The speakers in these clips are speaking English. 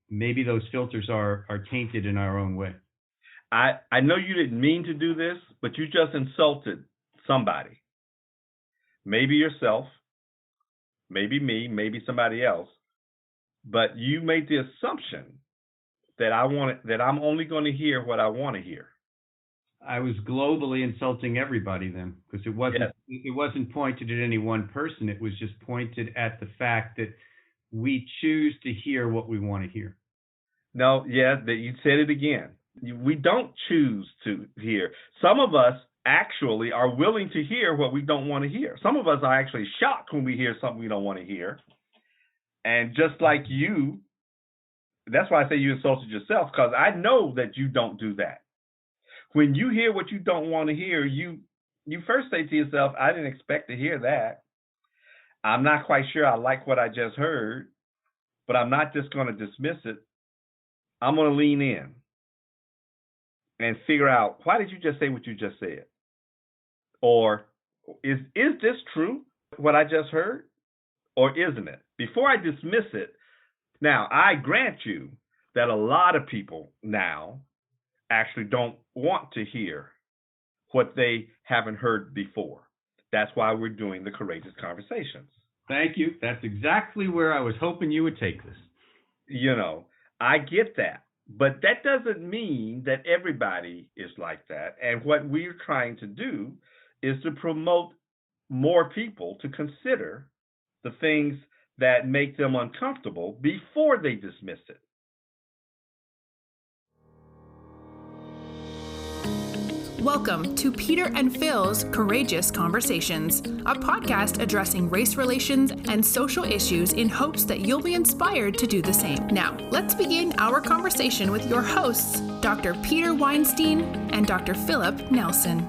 maybe those filters are tainted in our own way. I know you didn't mean to do this, but you just insulted somebody. Maybe yourself, maybe me, maybe somebody else. But you made the assumption that I'm only going to hear what I want to hear. I was globally insulting everybody then, because it wasn't pointed at any one person. It was just pointed at the fact that we choose to hear what we want to hear. No, yeah, that you said it again. We don't choose to hear. Some of us actually are willing to hear what we don't want to hear. Some of us are actually shocked when we hear something we don't want to hear. And just like you, that's why I say you insulted yourself, because I know that you don't do that. When you hear what you don't want to hear, you first say to yourself, I didn't expect to hear that. I'm not quite sure I like what I just heard, but I'm not just going to dismiss it. I'm going to lean in and figure out, why did you just say what you just said? Or is this true, what I just heard? Or isn't it? Before I dismiss it, now I grant you that a lot of people now actually don't want to hear what they haven't heard before. That's why we're doing the Courageous Conversations. Thank you. That's exactly where I was hoping you would take this. You know, I get that. But that doesn't mean that everybody is like that. And what we're trying to do is to promote more people to consider the things that make them uncomfortable before they dismiss it. Welcome to Peter and Phil's Courageous Conversations, a podcast addressing race relations and social issues in hopes that you'll be inspired to do the same. Now, let's begin our conversation with your hosts, Dr. Peter Weinstein and Dr. Philip Nelson.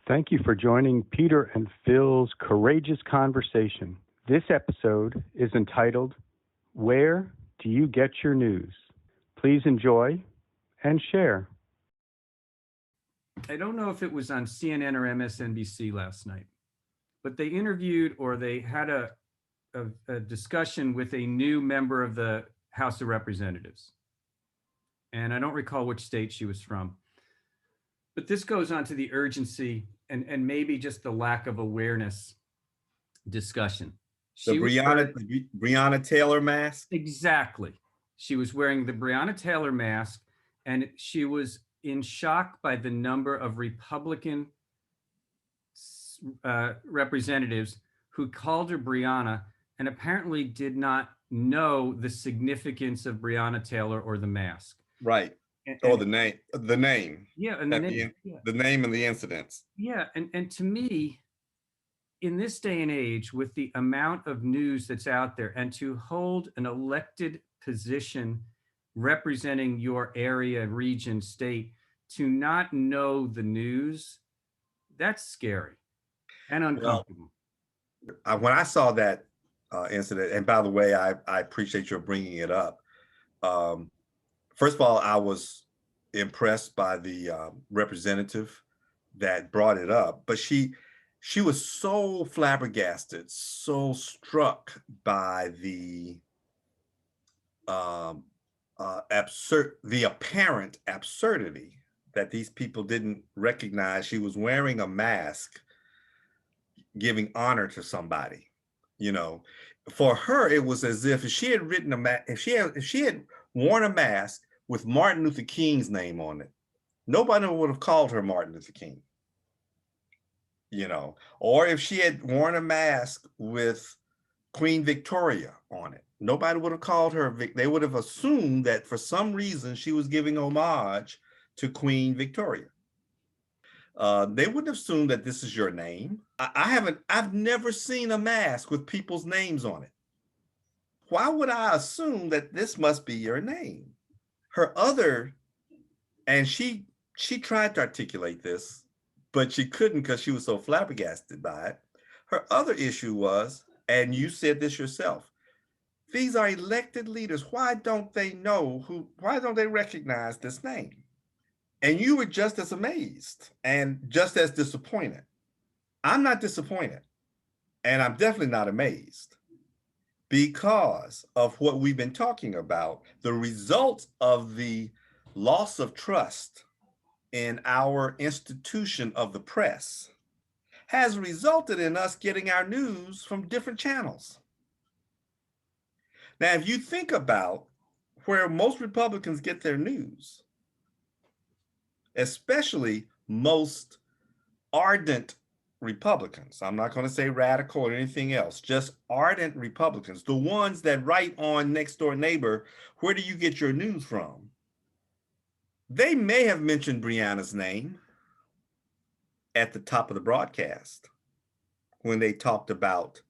Thank you for joining Peter and Phil's Courageous Conversation. This episode is entitled, Where Do You Get Your News? Please enjoy and share. I don't know if it was on CNN or MSNBC last night, but they interviewed, or they had a discussion with a new member of the House of Representatives. And I don't recall which state she was from. But this goes on to the urgency and maybe just the lack of awareness discussion. The Breonna Taylor mask? Exactly. She was wearing the Breonna Taylor mask, and she was in shock by the number of Republican representatives who called her Breonna and apparently did not know the significance of Breonna Taylor or the mask. Right. Or the name. Yeah. And the name and the incidents. Yeah. And to me, in this day and age, with the amount of news that's out there, and to hold an elected position representing your area, region, state, to not know the news, that's scary and uncomfortable. Well, when I saw that incident, and by the way, I appreciate your bringing it up. First of all, I was impressed by the representative that brought it up, but she was so flabbergasted, so struck by the apparent absurdity that these people didn't recognize she was wearing a mask, giving honor to somebody. You know, for her, it was as if she had written if she had worn a mask with Martin Luther King's name on it, nobody would have called her Martin Luther King. You know, or if she had worn a mask with Queen Victoria on it, nobody would have called her. They would have assumed that for some reason she was giving homage to Queen Victoria. They wouldn't assume that this is your name. I've never seen a mask with people's names on it. Why would I assume that this must be your name? And she tried to articulate this, but she couldn't because she was so flabbergasted by it. Her other issue was, and you said this yourself, these are elected leaders. Why don't they recognize this name? And you were just as amazed and just as disappointed. I'm not disappointed, and I'm definitely not amazed because of what we've been talking about. The result of the loss of trust in our institution of the press has resulted in us getting our news from different channels. Now, if you think about where most Republicans get their news, especially most ardent Republicans, I'm not going to say radical or anything else, just ardent Republicans, the ones that write on Next Door Neighbor, where do you get your news from? They may have mentioned Breonna's name at the top of the broadcast when they talked about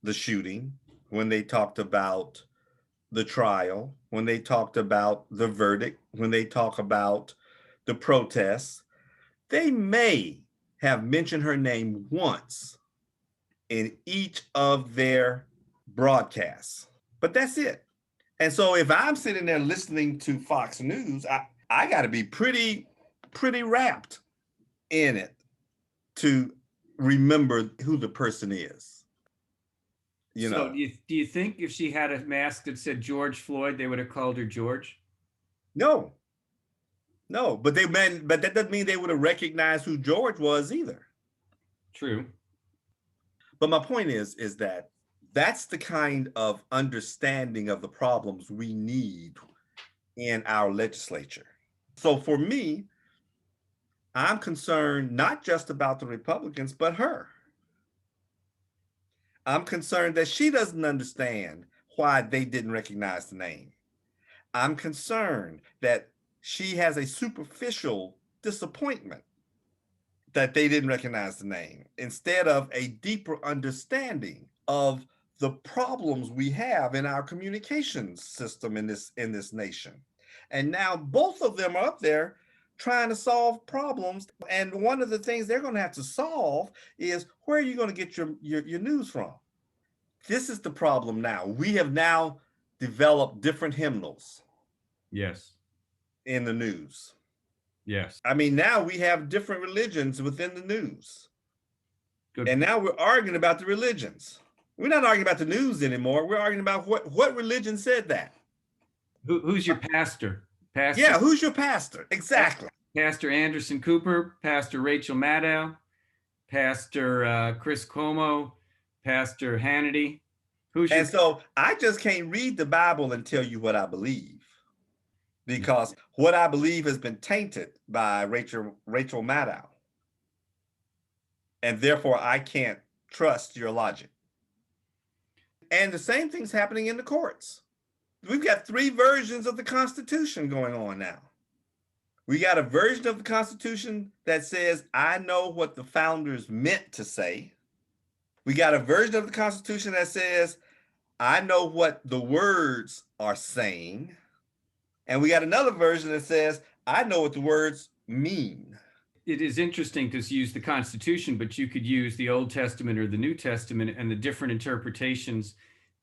the shooting, when they talked about the trial, when they talked about the verdict, when they talk about the protests. They may have mentioned her name once in each of their broadcasts, but that's it. And so if I'm sitting there listening to Fox News, I got to be pretty wrapped in it to remember who the person is. You So know, do you think if she had a mask that said George Floyd, they would have called her George? no, but that doesn't mean they would have recognized who George was either. True. But my point is that that's the kind of understanding of the problems we need in our legislature. So for me, I'm concerned not just about the Republicans, but her. I'm concerned that she doesn't understand why they didn't recognize the name. I'm concerned that she has a superficial disappointment that they didn't recognize the name instead of a deeper understanding of the problems we have in our communications system in this nation. And now both of them are up there trying to solve problems. And one of the things they're going to have to solve is, where are you going to get your news from? This is the problem now. We have now developed different hymnals. Yes. In the news. Yes. I mean, now we have different religions within the news. Good. And now we're arguing about the religions. We're not arguing about the news anymore. We're arguing about what religion said that. Who's your pastor? Yeah, who's your pastor? Exactly. Pastor Anderson Cooper, Pastor Rachel Maddow, Pastor Chris Cuomo, Pastor Hannity. And so I just can't read the Bible and tell you what I believe, because what I believe has been tainted by Rachel Maddow. And therefore I can't trust your logic. And the same thing's happening in the courts. We've got 3 versions of the Constitution going on now. We got a version of the Constitution that says, I know what the founders meant to say. We got a version of the Constitution that says, I know what the words are saying. And we got another version that says, I know what the words mean. It is interesting to use the Constitution, but you could use the Old Testament or the New Testament and the different interpretations.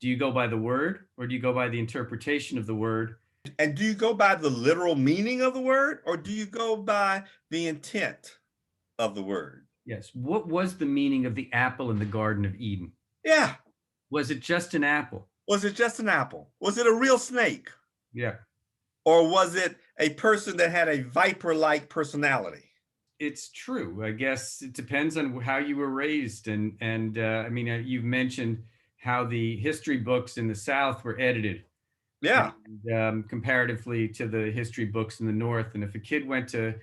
Do you go by the word, or do you go by the interpretation of the word? And do you go by the literal meaning of the word, or do you go by the intent of the word? Yes. What was the meaning of the apple in the Garden of Eden? Yeah. Was it just an apple? Was it just an apple? Was it a real snake? Yeah. Or was it a person that had a viper-like personality? It's true. I guess it depends on how you were raised. And I mean, you've mentioned how the history books in the South were edited. Yeah. And, comparatively to the history books in the North. And if a kid went to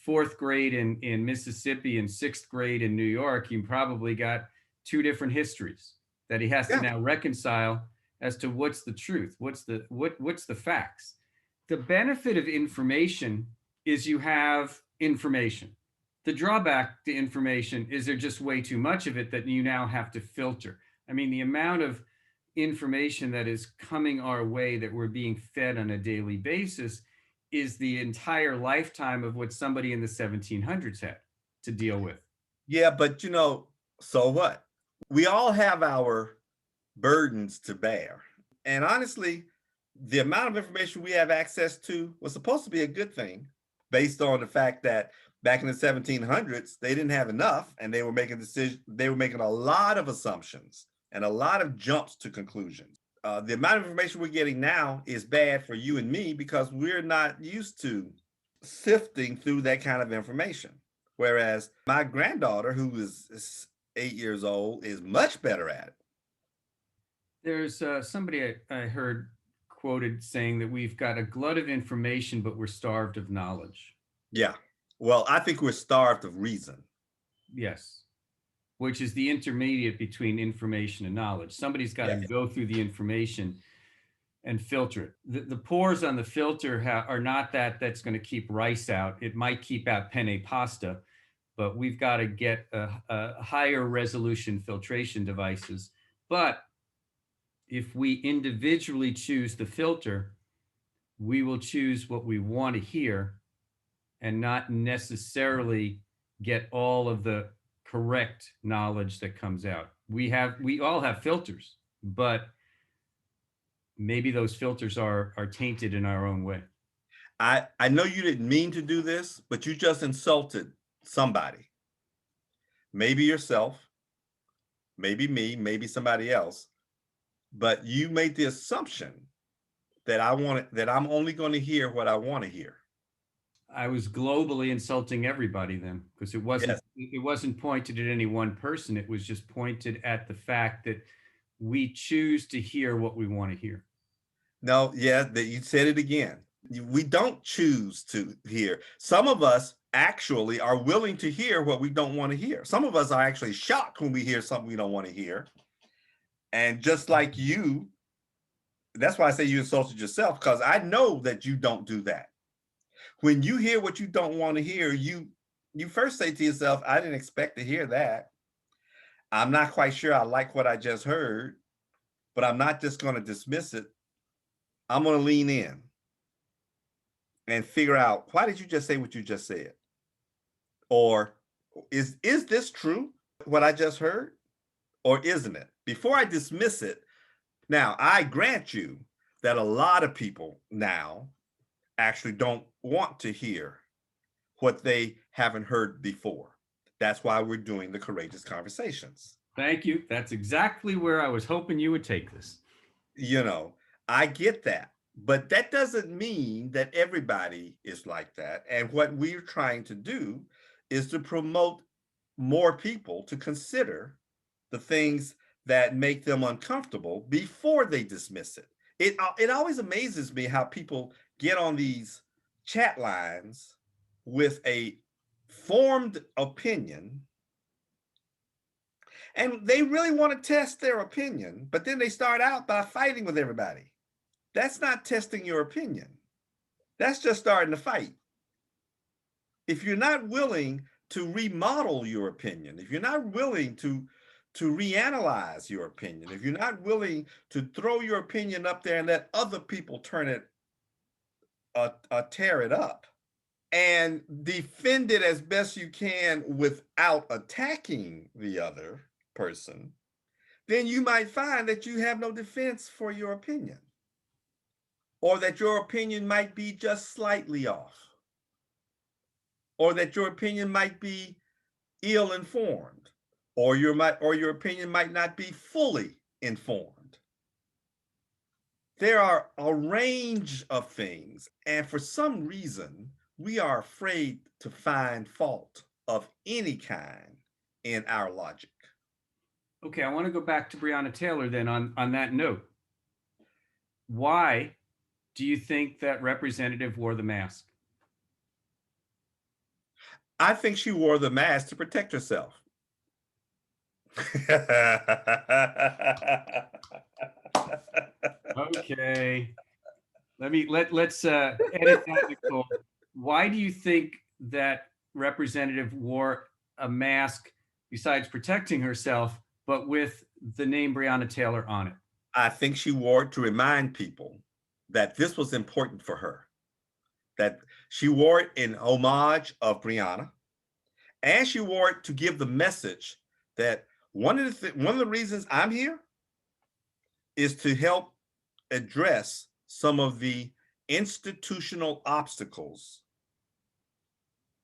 4th grade in Mississippi and 6th grade in New York, he probably got 2 different histories that he has to now reconcile as to what's the truth, what's the facts. The benefit of information is you have information. The drawback to information is there's just way too much of it that you now have to filter. I mean, the amount of information that is coming our way that we're being fed on a daily basis is the entire lifetime of what somebody in the 1700s had to deal with. Yeah, but so what? We all have our burdens to bear. And honestly, the amount of information we have access to was supposed to be a good thing, based on the fact that back in the 1700s, they didn't have enough, and they were making decisions. They were making a lot of assumptions and a lot of jumps to conclusions. The amount of information we're getting now is bad for you and me because we're not used to sifting through that kind of information. Whereas my granddaughter, who is 8 years old, is much better at it. There's somebody I heard quoted saying that we've got a glut of information, but we're starved of knowledge. Yeah. Well, I think we're starved of reason. Yes. Which is the intermediate between information and knowledge. Somebody's got to go through the information and filter it. The pores on the filter are not that's going to keep rice out. It might keep out penne pasta, but we've got to get a higher resolution filtration devices. But if we individually choose the filter, we will choose what we want to hear and not necessarily get all of the correct knowledge that comes out. We all have filters, but maybe those filters are tainted in our own way. I know you didn't mean to do this, but you just insulted somebody. Maybe yourself, maybe me, maybe somebody else. But you made the assumption that I'm only going to hear what I want to hear. I was globally insulting everybody then, because it wasn't pointed at any one person. It was just pointed at the fact that we choose to hear what we want to hear. No, that you said it again. We don't choose to hear. Some of us actually are willing to hear what we don't want to hear. Some of us are actually shocked when we hear something we don't want to hear. And just like you, that's why I say you insulted yourself, because I know that you don't do that. When you hear what you don't want to hear, you first say to yourself, I didn't expect to hear that. I'm not quite sure I like what I just heard, but I'm not just going to dismiss it. I'm going to lean in and figure out, why did you just say what you just said? Or is this true, what I just heard? Or isn't it? Before I dismiss it, now I grant you that a lot of people now actually don't want to hear what they haven't heard before. That's why we're doing the Courageous Conversations. Thank you. That's exactly where I was hoping you would take this. I get that, but that doesn't mean that everybody is like that. And what we're trying to do is to promote more people to consider the things that make them uncomfortable before they dismiss it. It always amazes me how people get on these chat lines with a formed opinion, and they really want to test their opinion, but then they start out by fighting with everybody. That's not testing your opinion. That's just starting to fight. If you're not willing to remodel your opinion, if you're not willing to reanalyze your opinion, if you're not willing to throw your opinion up there and let other people turn it, tear it up, and defend it as best you can without attacking the other person, then you might find that you have no defense for your opinion, or that your opinion might be just slightly off, or that your opinion might be ill-informed, or your opinion might not be fully informed. There are a range of things, and for some reason, we are afraid to find fault of any kind in our logic. Okay, I want to go back to Breonna Taylor then on that note. Why do you think that representative wore the mask? I think she wore the mask to protect herself. Okay. Let's edit that, Nicole. Why do you think that representative wore a mask besides protecting herself, but with the name Breonna Taylor on it? I think she wore it to remind people that this was important for her, that she wore it in homage of Breonna, and she wore it to give the message that one of the reasons I'm here is to help address some of the institutional obstacles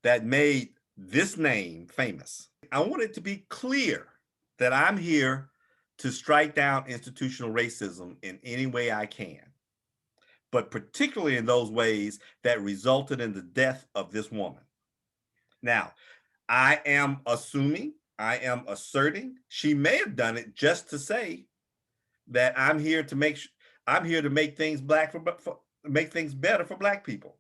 that made this name famous. I want it to be clear that I'm here to strike down institutional racism in any way I can, but particularly in those ways that resulted in the death of this woman. Now, I am asserting she may have done it just to say that I'm here to make things make things better for Black people.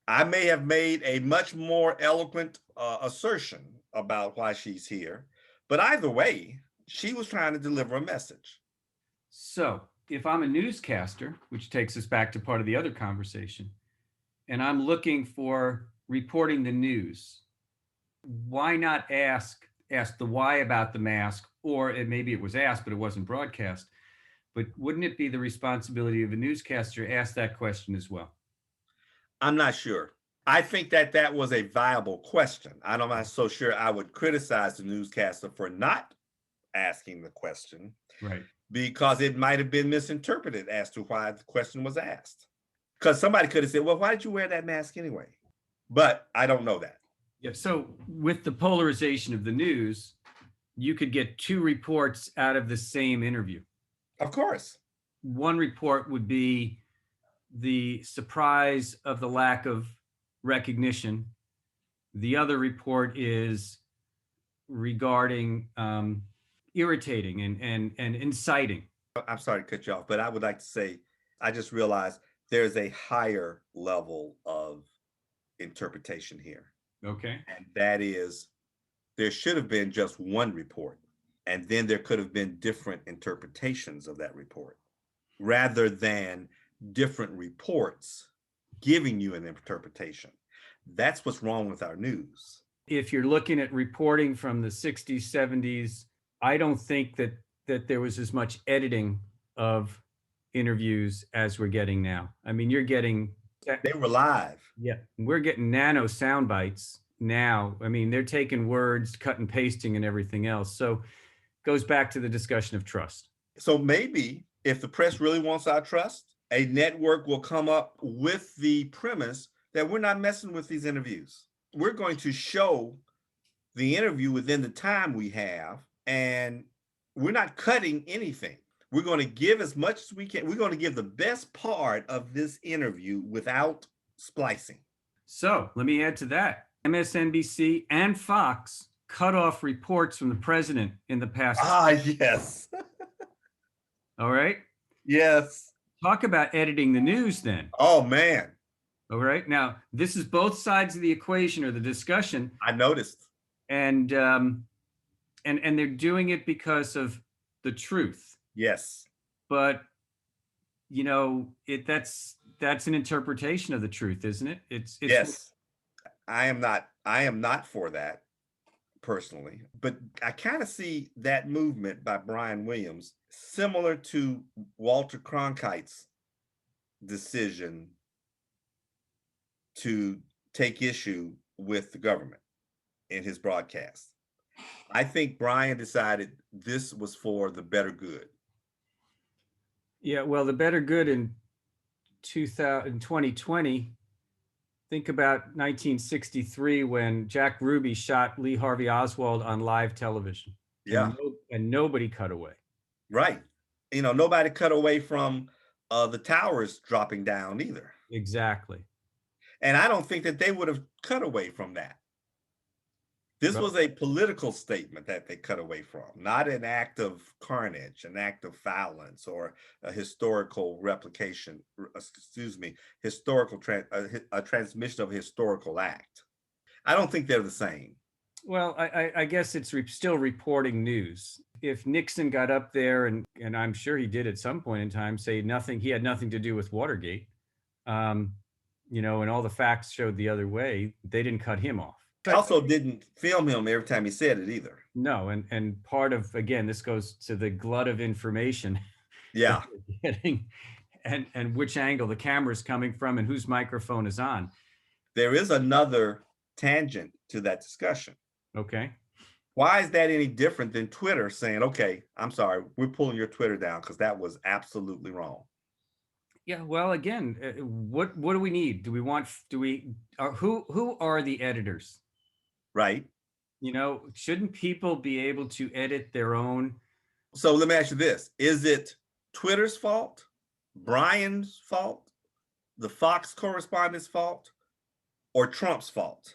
I may have made a much more eloquent assertion about why she's here, but either way, she was trying to deliver a message. So if I'm a newscaster, which takes us back to part of the other conversation, and I'm looking for reporting the news, why not ask the why about the mask? Or maybe it was asked, but it wasn't broadcast. But wouldn't it be the responsibility of a newscaster to ask that question as well? I'm not sure. I think that was a viable question. I'm not so sure I would criticize the newscaster for not asking the question, right? Because it might have been misinterpreted as to why the question was asked. Because somebody could have said, well, why did you wear that mask anyway? But I don't know that. Yeah. So with the polarization of the news, you could get two reports out of the same interview. Of course. One report would be the surprise of the lack of recognition. The other report is regarding irritating and inciting. I'm sorry to cut you off, but I would like to say, I just realized there's a higher level of interpretation here. Okay. And that is, there should have been just one report, and then there could have been different interpretations of that report, rather than different reports giving you an interpretation. That's what's wrong with our news. If you're looking at reporting from the 60s, 70s, I don't think that there was as much editing of interviews as we're getting now. I mean, you're getting... They were live. Yeah, we're getting nano sound bites now. I mean, they're taking words, cut and pasting and everything else. So it goes back to the discussion of trust. So maybe if the press really wants our trust, a network will come up with the premise that we're not messing with these interviews. We're going to show the interview within the time we have, and we're not cutting anything. We're going to give as much as we can. We're going to give the best part of this interview without splicing. So let me add to that. MSNBC and Fox cut off reports from the president in the past. Yes. All right. Yes. Talk about editing the news then. Oh, man. All right. Now, this is both sides of the equation or the discussion. I noticed. And they're doing it because of the truth. Yes. But, you know, that's an interpretation of the truth, isn't it? It's yes. I am not for that personally, but I kind of see that movement by Brian Williams similar to Walter Cronkite's decision to take issue with the government in his broadcast. I think Brian decided this was for the better good. Yeah, well, the better good in 2020, think about 1963 when Jack Ruby shot Lee Harvey Oswald on live television. Yeah. And nobody cut away. Right. You know, nobody cut away from the towers dropping down either. Exactly. And I don't think that they would have cut away from that. This was a political statement that they cut away from, not an act of carnage, an act of violence, or a historical replication, a transmission of a historical act. I don't think they're the same. Well, I guess it's still reporting news. If Nixon got up there, and I'm sure he did at some point in time, say nothing, he had nothing to do with Watergate, you know, and all the facts showed the other way, they didn't cut him off. But also didn't film him every time he said it either. No, and part of, again, this goes to the glut of information. Yeah. Getting, and which angle the camera's coming from and whose microphone is on. There is another tangent to that discussion. Okay. Why is that any different than Twitter saying, okay, I'm sorry, we're pulling your Twitter down because that was absolutely wrong? Yeah, well, again, what do we need? Do we want, who are the editors? Right. You know, shouldn't people be able to edit their own? So let me ask you this. Is it Twitter's fault, Brian's fault, the Fox correspondent's fault, or Trump's fault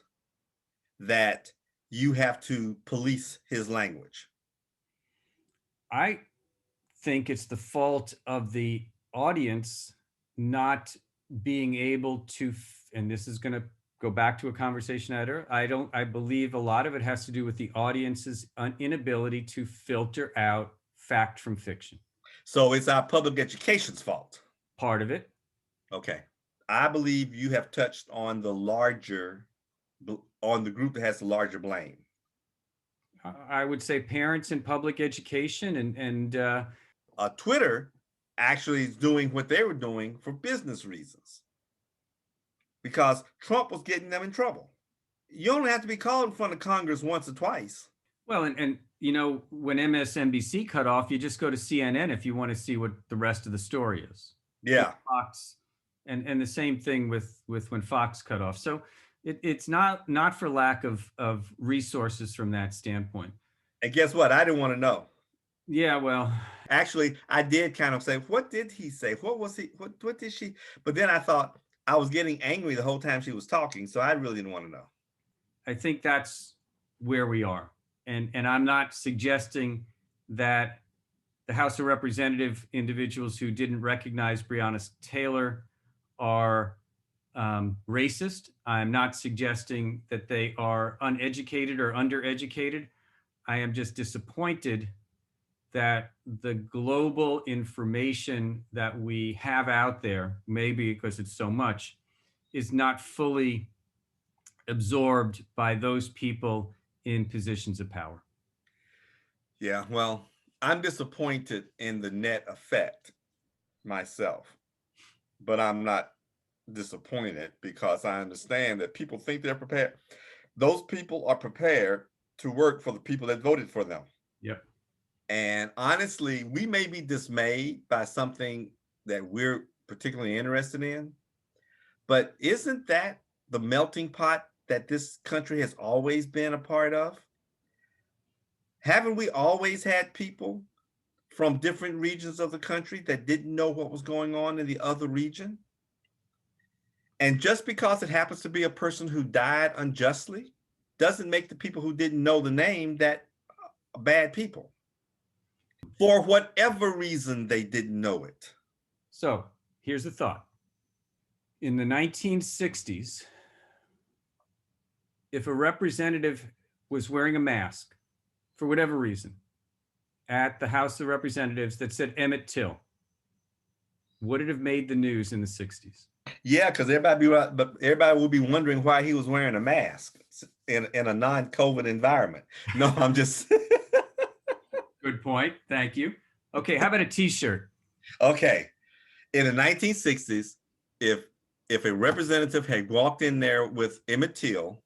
that you have to police his language? I think it's the fault of the audience not being able to, and this is going to go back to a conversation I had. I believe a lot of it has to do with the audience's inability to filter out fact from fiction. So it's our public education's fault. Part of it. Okay. I believe you have touched on the group that has the larger blame. I would say parents in public education and Twitter actually is doing what they were doing for business reasons because Trump was getting them in trouble. You only have to be called in front of Congress once or twice. Well, and you know, when MSNBC cut off, you just go to CNN if you want to see what the rest of the story is. Yeah. Fox, and the same thing with when Fox cut off. So it's not for lack of resources from that standpoint. And guess what? I didn't want to know. Yeah, well, actually, I did kind of say, what did he say? What was he? What did she? But then I thought I was getting angry the whole time she was talking, so I really didn't want to know. I think that's where we are, and I'm not suggesting that the House of Representative individuals who didn't recognize Breonna Taylor are racist. I'm not suggesting that they are uneducated or undereducated. I am just disappointed that the global information that we have out there, maybe because it's so much, is not fully absorbed by those people in positions of power. Yeah, well, I'm disappointed in the net effect myself, but I'm not disappointed because I understand that people think they're prepared. Those people are prepared to work for the people that voted for them. Yep. And honestly, we may be dismayed by something that we're particularly interested in, but isn't that the melting pot that this country has always been a part of? Haven't we always had people from different regions of the country that didn't know what was going on in the other region? And just because it happens to be a person who died unjustly doesn't make the people who didn't know the name that bad people. For whatever reason, they didn't know it. So here's the thought. In the 1960s, if a representative was wearing a mask for whatever reason at the House of Representatives that said Emmett Till, would it have made the news in the 60s? Yeah, because everybody will be wondering why he was wearing a mask in a non-COVID environment. No, I'm just... Good point. Thank you. Okay, how about a T-shirt? Okay. In the 1960s, if a representative had walked in there with Emmett Till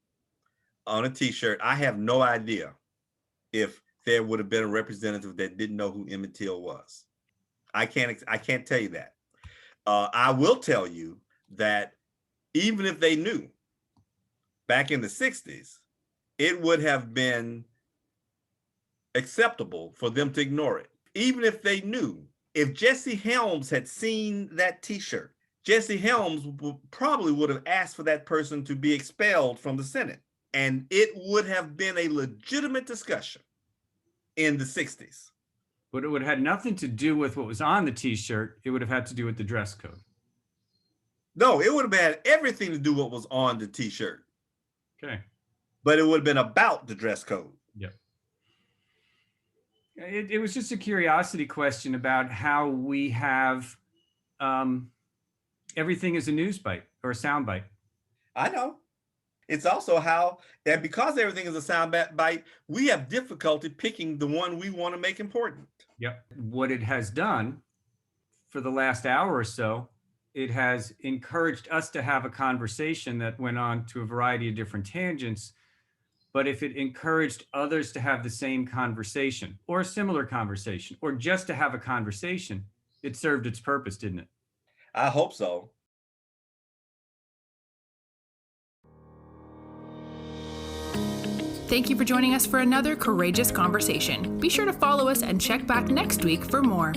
on a T-shirt, I have no idea if there would have been a representative that didn't know who Emmett Till was. I can't tell you that. I will tell you that even if they knew back in the 60s, it would have been acceptable for them to ignore it. Even if they knew, if Jesse Helms had seen that T-shirt, Jesse Helms probably would have asked for that person to be expelled from the Senate. And it would have been a legitimate discussion in the 60s. But it would have had nothing to do with what was on the T-shirt. It would have had to do with the dress code. No, it would have had everything to do with what was on the T-shirt. Okay. But it would have been about the dress code. Yep. It was just a curiosity question about how we have everything is a news bite or a sound bite. I know. It's also how, and because everything is a sound bite, we have difficulty picking the one we want to make important. Yep. What it has done for the last hour or so, it has encouraged us to have a conversation that went on to a variety of different tangents. But if it encouraged others to have the same conversation or a similar conversation, or just to have a conversation, it served its purpose, didn't it? I hope so. Thank you for joining us for another courageous conversation. Be sure to follow us and check back next week for more.